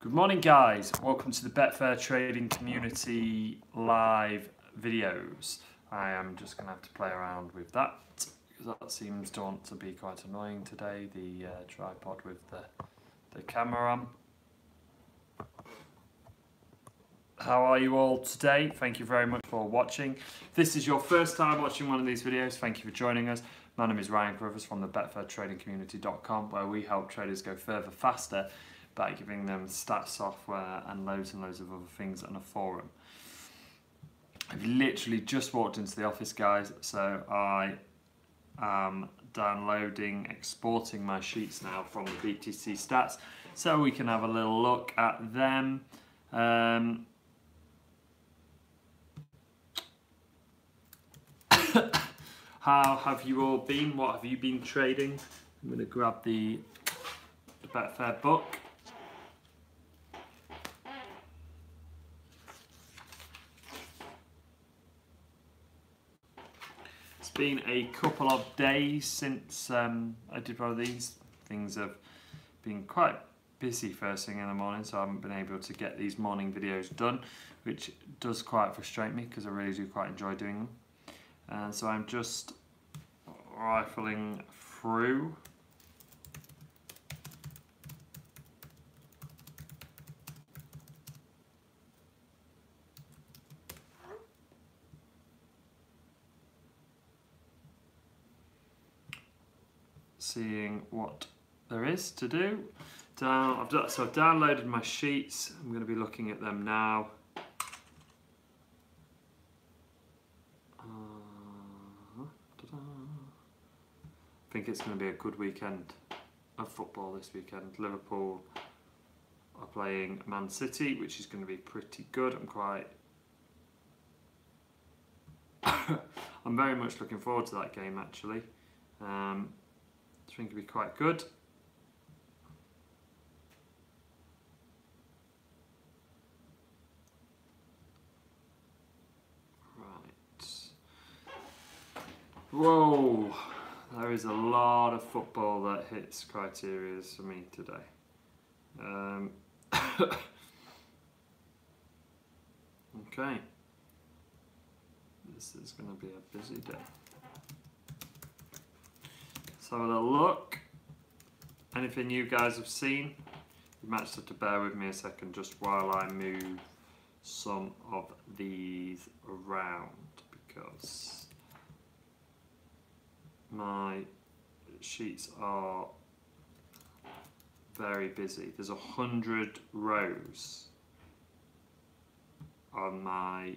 Good morning guys, welcome to the Betfair Trading Community live videos. I am just going to have to play around with that because that seems to want to be quite annoying today, the tripod with the camera on. How are you all today? Thank you very much for watching. If this is your first time watching one of these videos, thank you for joining us. My name is Ryan Carruthers from the BetfairTradingCommunity.com, where we help traders go further faster by giving them stat software and loads of other things on a forum. I've literally just walked into the office, guys, so I am downloading, exporting my sheets now from the BTC stats so we can have a little look at them. How have you all been? What have you been trading? I'm going to grab the Betfair book. It's been a couple of days since I did one of these. Things have been quite busy first thing in the morning, so I haven't been able to get these morning videos done, which does quite frustrate me because I really do quite enjoy doing them. And so I'm just rifling through. Seeing what there is to do. So I've downloaded my sheets. I'm going to be looking at them now. I think it's going to be a good weekend of football this weekend. Liverpool are playing Man City, which is going to be pretty good. I'm very much looking forward to that game, actually. I think it'll be quite good. Right. Whoa. There is a lot of football that hits criteria for me today. Okay. This is going to be a busy day. Let's have a little look. Anything you guys have seen? You might just have to bear with me a second just while I move some of these around because my sheets are very busy. There's 100 rows on my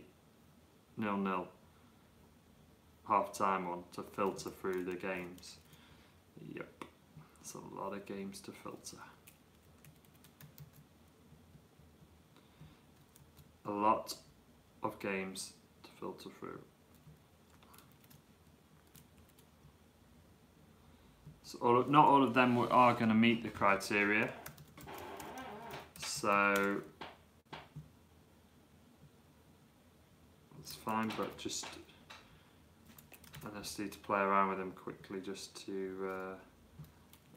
0-0 half-time one to filter through the games. Yep, it's a lot of games to filter. A lot of games to filter through. So not all of them are going to meet the criteria. So that's fine, but I just need to play around with them quickly just to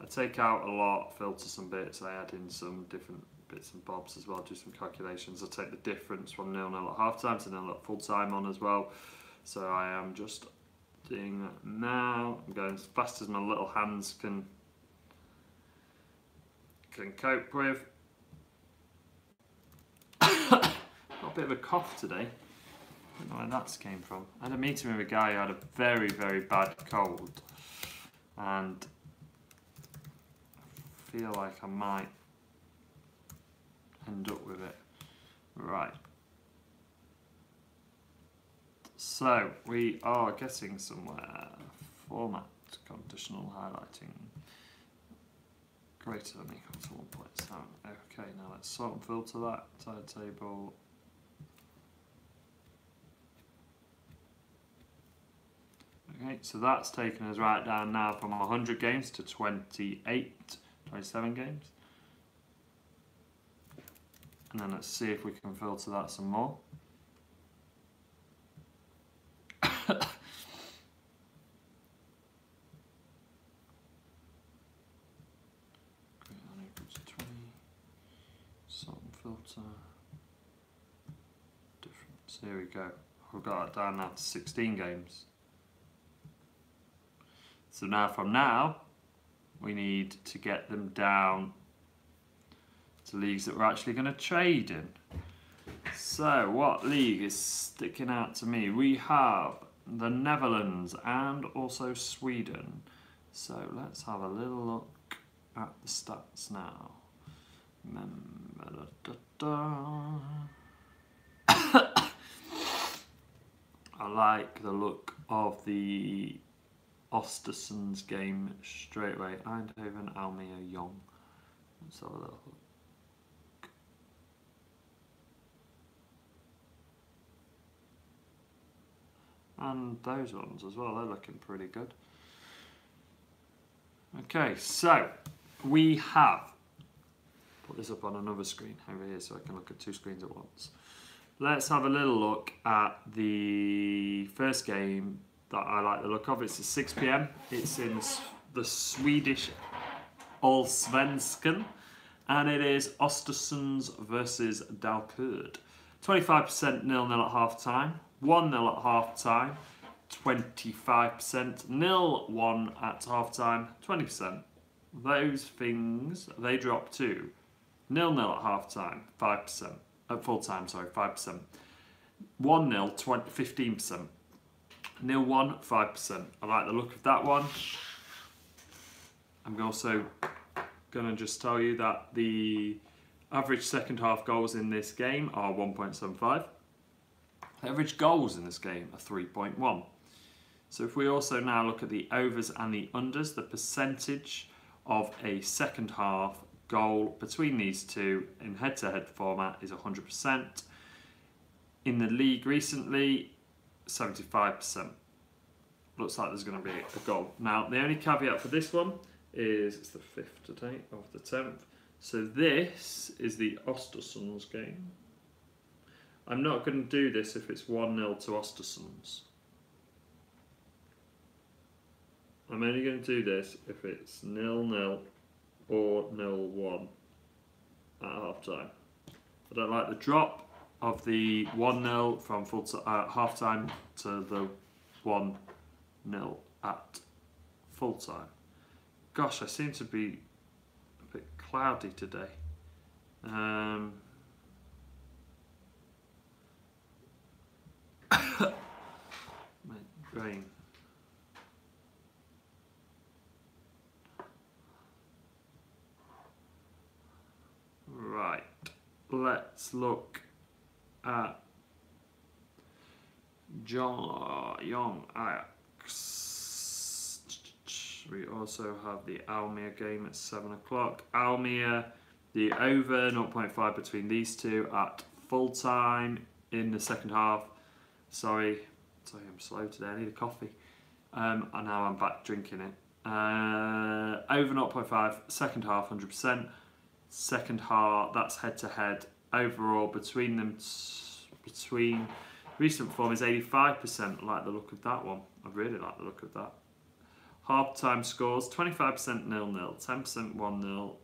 I take out a lot, filter some bits, I add in some different bits and bobs as well, do some calculations. I take the difference from 0-0 at half time to 0-0 at full time on as well. So I am just doing that now. I'm going as fast as my little hands can cope with. Got a bit of a cough today. I don't know where that came from. I had a meeting with a guy who had a very, very bad cold, and I feel like I might end up with it. Right. So we are getting somewhere. Format, conditional highlighting, greater than equal to 1.7. Okay, now let's sort and filter that entire table. Okay, so that's taken us right down now from 100 games to 27 games. And then let's see if we can filter that some more. So filter difference. Here we go. We've got it down now to 16 games. So now from now, we need to get them down to leagues that we're actually going to trade in. So what league is sticking out to me? We have the Netherlands and also Sweden. So let's have a little look at the stats now. I like the look of the Östersunds game straight away. Eindhoven, Almere, Jong. Let's have a little look. And those ones as well, they're looking pretty good. Okay, so we have put this up on another screen over here so I can look at two screens at once. Let's have a little look at the first game that I like the look of. It's at 6 PM. It's in the Swedish Allsvenskan, and it is Östersunds versus Dalkurd. 25% 0-0 at half time, 1-0 at half time, 25% 0-1 at half time, 20%. Those things, they drop to 0-0 at half time, 5%. At full time, sorry, 5%. 1-0, 15%. 0-1, 5%. I like the look of that one. I'm also going to just tell you that the average second half goals in this game are 1.75. The average goals in this game are 3.1. So if we also now look at the overs and the unders, the percentage of a second half goal between these two in head-to-head format is 100%. In the league recently, 75%. Looks like there's going to be a goal. Now, the only caveat for this one is it's the 5th today of the 10th. So this is the Östersunds game. I'm not going to do this if it's 1-0 to Östersunds. I'm only going to do this if it's 0-0 or 0-1 at half time. I don't like the drop of the 1-0 from half time to the 1-0 at full time. Gosh, I seem to be a bit cloudy today. My brain. Right, let's look at Jong Ajax. We also have the Almere game at 7 o'clock. Almere, the over 0.5 between these two at full time in the second half. Sorry, I'm slow today. I need a coffee. And now I'm back drinking it. Over 0.5, second half 100%. Second half, that's head to head. Overall, between them, between recent form is 85%. I like the look of that one. I really like the look of that. Half time scores 25% 0-0, 10% 1-0,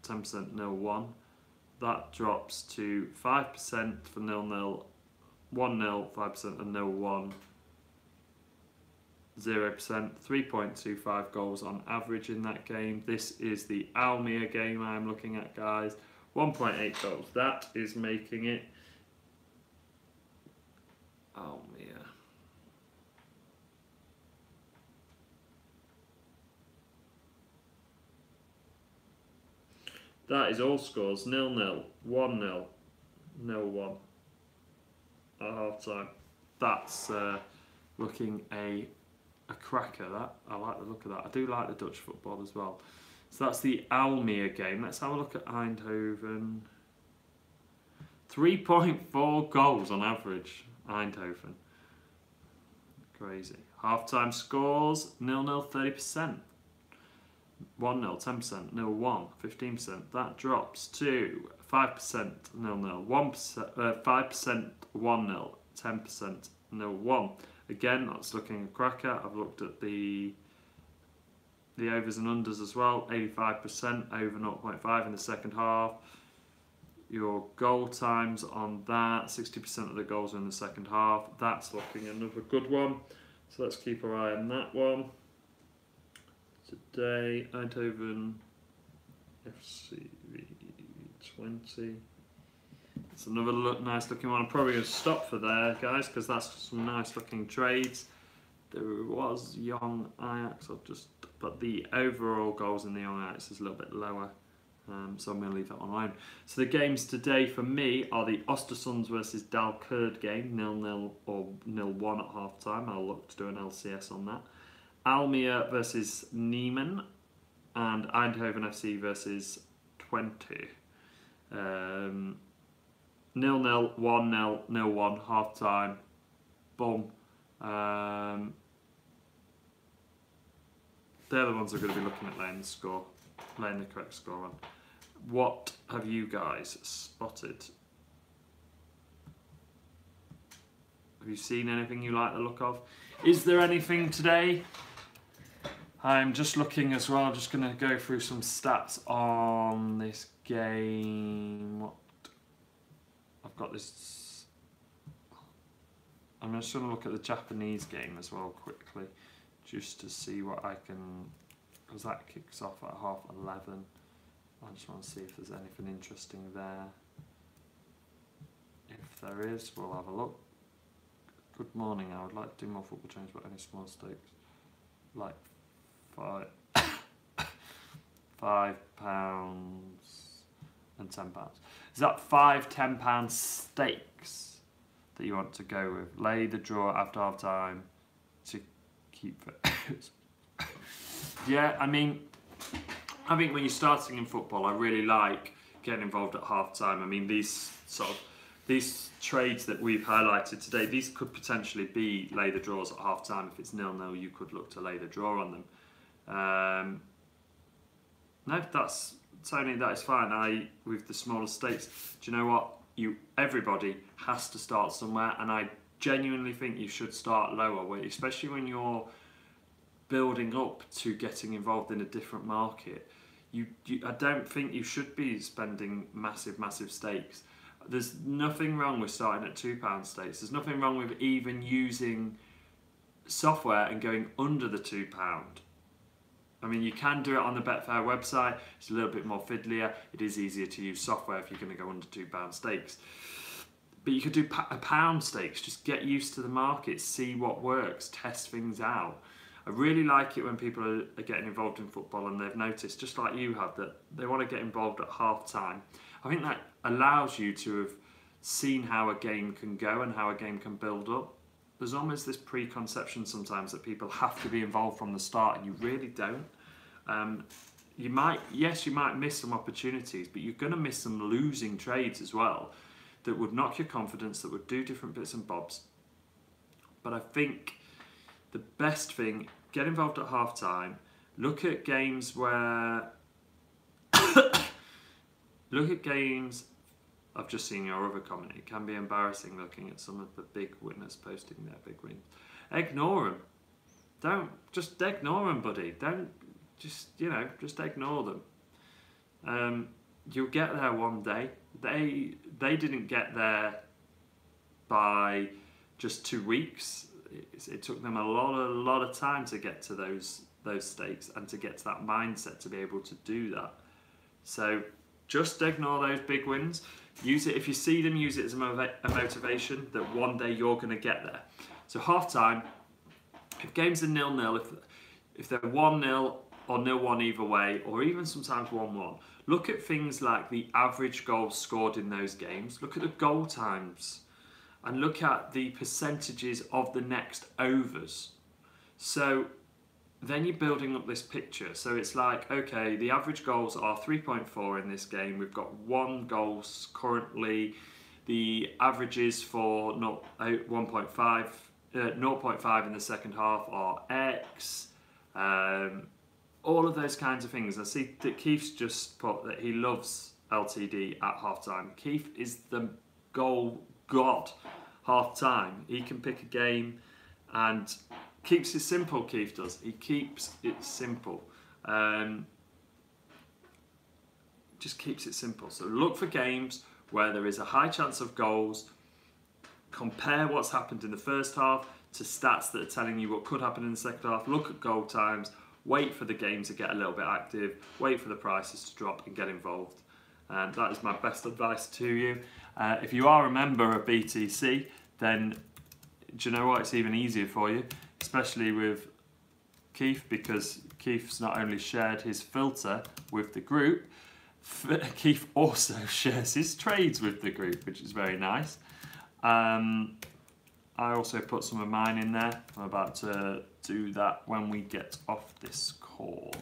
10% 0-1. That drops to 5% for 0-0, 1-0, 5% and 0-1. 0%, 3.25 goals on average in that game. This is the Almere game I'm looking at, guys. 1.8 goals. That is making it Almere. That is all scores. 0-0, 1-0, 0-1 at half time. That's looking a cracker. That I like the look of that. I do like the Dutch football as well. So that's the Almere game. Let's have a look at Eindhoven. 3.4 goals on average, Eindhoven. Crazy. Half-time scores, 0-0, 30%. 1-0, 10%, 0-1, 15%. That drops to 5% 0-0, 5% 1-0, 10% 0-1. Again, that's looking a cracker. I've looked at the overs and unders as well. 85% over 0.5 in the second half. your goal times on that. 60% of the goals are in the second half. That's looking another good one. So let's keep our eye on that one. Today, Eindhoven FC 20. It's another nice looking one. I'm probably going to stop for there, guys, because that's some nice looking trades. There was Young Ajax, but the overall goals in the Young Ajax is a little bit lower. So I'm going to leave that one alone. So the games today for me are the Ostersunds versus Dalkurd game, 0-0 or 0-1 at half time. I'll look to do an LCS on that. Almere versus Niemen and Eindhoven FC versus 20. 0-0, 1-0, 0-1, half time. Boom. They're the ones I'm going to be looking at laying the correct score on. What have you guys spotted? Have you seen anything you like the look of? Is there anything today? I'm just looking as well, just going to go through some stats on this game. I've got this. I'm just going to look at the Japanese game as well quickly, just to see what I can, because that kicks off at 11:30. I just want to see if there's anything interesting there. If there is, we'll have a look. Good morning, I would like to do more football change, but any small stakes, like £5 and £10. Is that £5, £10 stakes that you want to go with? Lay the draw after half time to keep it. Yeah, I mean, I think when you're starting in football, I really like getting involved at half time. I mean, these trades that we've highlighted today, these could potentially be lay the draws at half time. If it's 0-0, you could look to lay the draw on them. No, that's Tony, that is fine. With the smaller stakes, do you know what? Everybody has to start somewhere, and I genuinely think you should start lower, especially when you're building up to getting involved in a different market. I don't think you should be spending massive stakes. There's nothing wrong with starting at £2 stakes. There's nothing wrong with even using software and going under the £2. I mean, you can do it on the Betfair website. It's a little bit more fiddlier. It is easier to use software if you're going to go under £2 stakes. But you could do a £1 stakes. Just get used to the market, see what works, test things out. I really like it when people are getting involved in football and they've noticed, just like you have, that they want to get involved at half time. I think that allows you to have seen how a game can go and how a game can build up. There's almost this preconception sometimes that people have to be involved from the start, and you really don't. You might miss some opportunities, but you're going to miss some losing trades as well that would knock your confidence, that would do different bits and bobs. But I think the best thing, get involved at half time, look at games where I've just seen your other comment. It can be embarrassing looking at some of the big winners posting their big wins. Ignore them. Just ignore them, buddy. Just ignore them. You'll get there one day. They didn't get there by just 2 weeks. It took them a lot of time to get to those stakes and to get to that mindset to be able to do that. So just ignore those big wins. Use it, if you see them, use it as a motivation that one day you're going to get there. So half time, if games are 0-0, if they're 1-0 or 0-1 either way, or even sometimes 1-1, look at things like the average goals scored in those games. Look at the goal times, and look at the percentages of the next overs. So then you're building up this picture. So it's like, okay, the average goals are 3.4 in this game. We've got 1 goal currently. The averages for 0.5 in the second half are X. All of those kinds of things. I see that Keith's just put that he loves LTD at half-time. Keith is the goal god half-time. He can pick a game and keeps it simple. Keith does. He keeps it simple. Just keeps it simple. So look for games where there is a high chance of goals. Compare what's happened in the first half to stats that are telling you what could happen in the second half. Look at goal times, wait for the game to get a little bit active, wait for the prices to drop and get involved. And that is my best advice to you. If you are a member of BTC, then do you know what? It's even easier for you, especially with Keith, because Keith's not only shared his filter with the group, Keith also shares his trades with the group, which is very nice. I also put some of mine in there. I'm about to do that when we get off this call.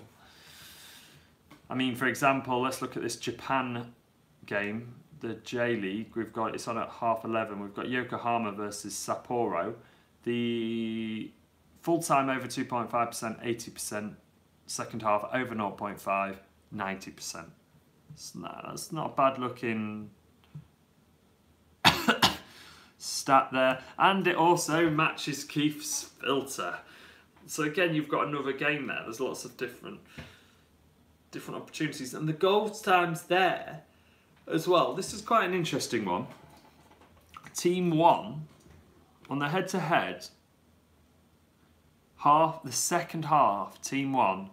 I mean, for example, let's look at this Japan game, the J-League. It's on at 11:30. We've got Yokohama versus Sapporo. The full-time over 2.5%, 80%. Second half over 0.5, 90%. That's not a bad looking stat there, and it also matches Keith's filter. So again, you've got another game there. There's lots of different opportunities, and the goal times there as well. This is quite an interesting one. Team 1 on the head-to-head the second half, Team 1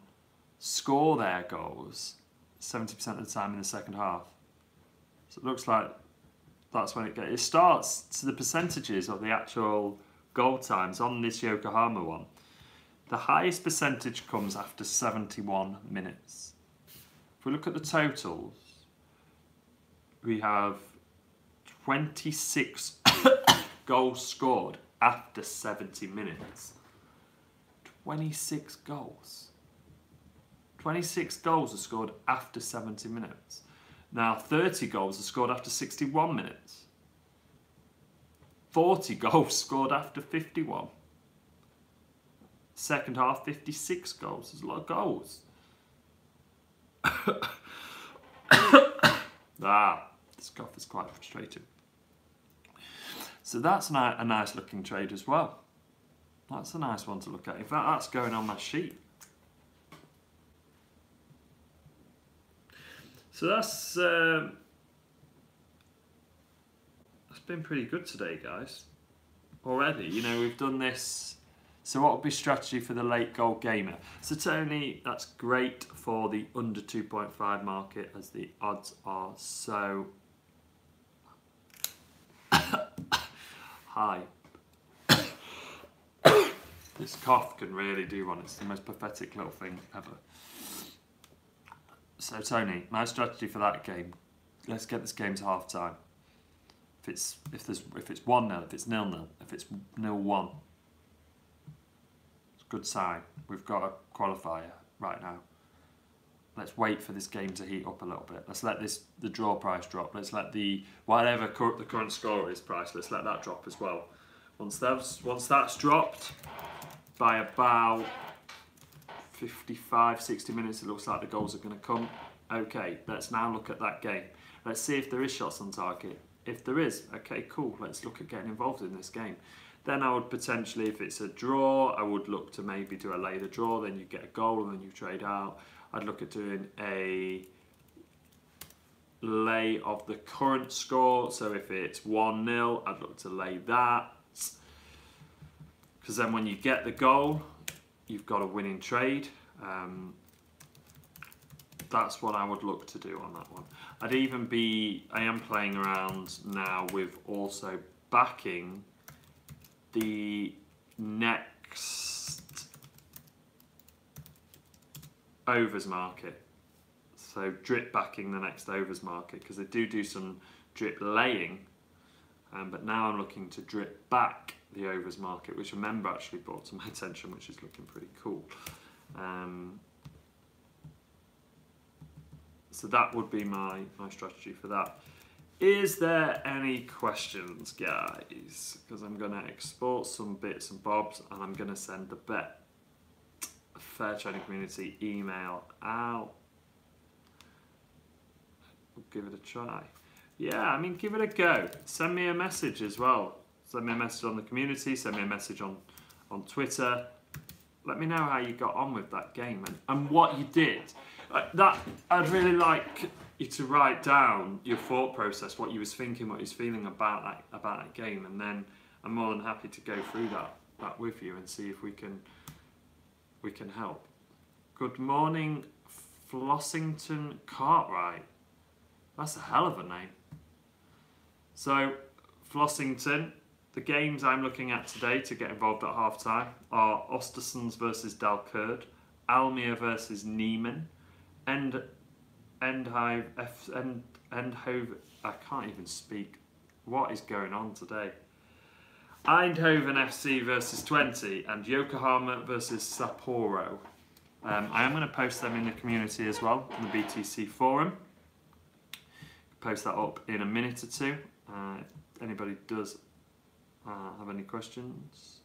score their goals 70% of the time in the second half. So it looks like that's when it starts to the percentages of the actual goal times on this Yokohama one. The highest percentage comes after 71 minutes. If we look at the totals, we have 26 goals scored after 70 minutes. 26 goals. 26 goals are scored after 70 minutes. Now, 30 goals are scored after 61 minutes. 40 goals scored after 51. Second half, 56 goals. There's a lot of goals. This cough is quite frustrating. So that's a nice looking trade as well. That's a nice one to look at. In fact, that's going on my sheet. So that's been pretty good today, guys. Already, you know, we've done this. So what would be strategy for the late goal gamer? So Tony, that's great for the under 2.5 market, as the odds are so high. This cough can really do one. It's the most pathetic little thing ever. So Tony, my strategy for that game, let's get this game to half time. If it's 1-0, if it's 0-0, if it's 0-1, it's a good sign. We've got a qualifier right now. Let's wait for this game to heat up a little bit. Let's let the draw price drop. Let's let whatever the current score is price, let's let that drop as well. Once that's dropped by about 55, 60 minutes, it looks like the goals are going to come. Okay, let's now look at that game. Let's see if there is shots on target. If there is, okay, cool. Let's look at getting involved in this game. Then I would potentially, if it's a draw, I would look to maybe do a later draw. Then you get a goal and then you trade out. I'd look at doing a lay of the current score. So if it's 1-0, I'd look to lay that. Because then when you get the goal, you've got a winning trade. That's what I would look to do on that one. I am playing around now with also backing the next overs market. So drip backing the next overs market, because they do some drip laying, but now I'm looking to drip back the overs market, which a member actually brought to my attention, which is looking pretty cool. So that would be my strategy for that. Is there any questions, guys? Because I'm going to export some bits and bobs, and I'm going to send the Betfair Trading Community email out. We'll give it a try. Yeah, I mean, give it a go. Send me a message as well. Send me a message on the community. Send me a message on Twitter. Let me know how you got on with that game and what you did. That I'd really like you to write down your thought process, what you was thinking, what you was feeling about that game, and then I'm more than happy to go through that with you and see if we can help. Good morning, Flossington Cartwright. That's a hell of a name. So, Flossington, the games I'm looking at today to get involved at half time are Ostersons versus Dalkurd, Almere versus Niemen, Endhoven, I can't even speak. What is going on today? Eindhoven FC versus Twente and Yokohama versus Sapporo. I am going to post them in the community as well, on the BTC forum. Post that up in a minute or two. If anybody does have any questions,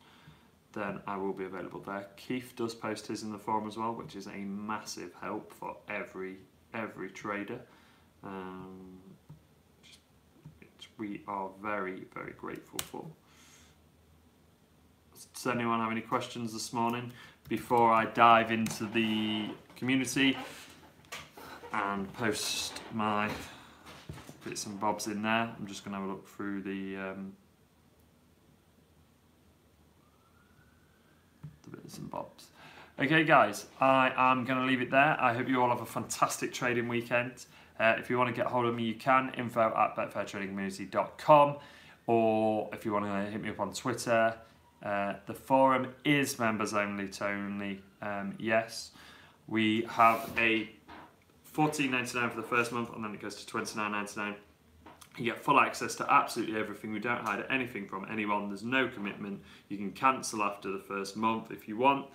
then I will be available there. Keith does post his in the forum as well, which is a massive help for every trader. Which we are very, very grateful for. Does anyone have any questions this morning before I dive into the community and post my bits and bobs in there? I'm just going to have a look through the bits and bobs. Okay guys, I am going to leave it there. I hope you all have a fantastic trading weekend. If you want to get hold of me, you can, info@betfairtradingcommunity.com, or if you want to hit me up on Twitter. The forum is members only, Tony. Yes, we have a $14.99 for the first month, and then it goes to $29.99. You get full access to absolutely everything. We don't hide anything from anyone. There's no commitment. You can cancel after the first month if you want.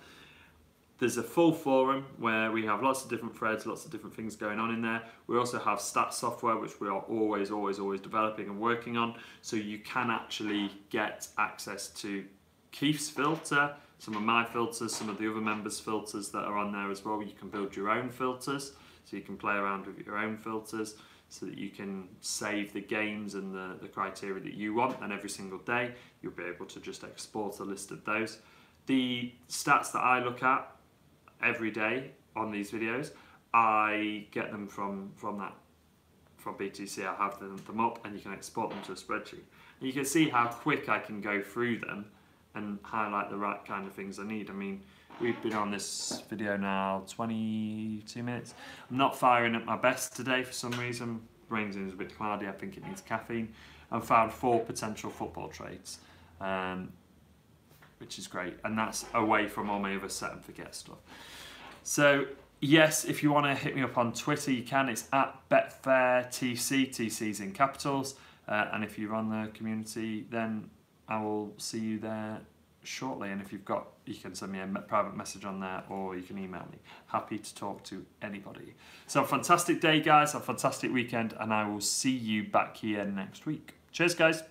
There's a full forum where we have lots of different threads, lots of different things going on in there. We also have stat software, which we are always developing and working on. So you can actually get access to Keith's filter, some of my filters, some of the other members' filters that are on there as well. You can build your own filters, so you can play around with your own filters so that you can save the games and the criteria that you want, and every single day you'll be able to just export a list of those. The stats that I look at every day on these videos, I get them from BTC. I have them up, and you can export them to a spreadsheet. And you can see how quick I can go through them and highlight the right kind of things I need. I mean, we've been on this video now 22 minutes. I'm not firing at my best today for some reason. Brain's is a bit cloudy, I think it needs caffeine. I've found 4 potential football trades, which is great. And that's away from all my other set and forget stuff. So yes, if you want to hit me up on Twitter, you can. It's @BetfairTC, TC's in capitals. And if you're on the community, then I will see you there shortly. And if you've got, you can send me a private message on there, or you can email me. Happy to talk to anybody. So have a fantastic day, guys. Have a fantastic weekend, and I will see you back here next week. Cheers, guys.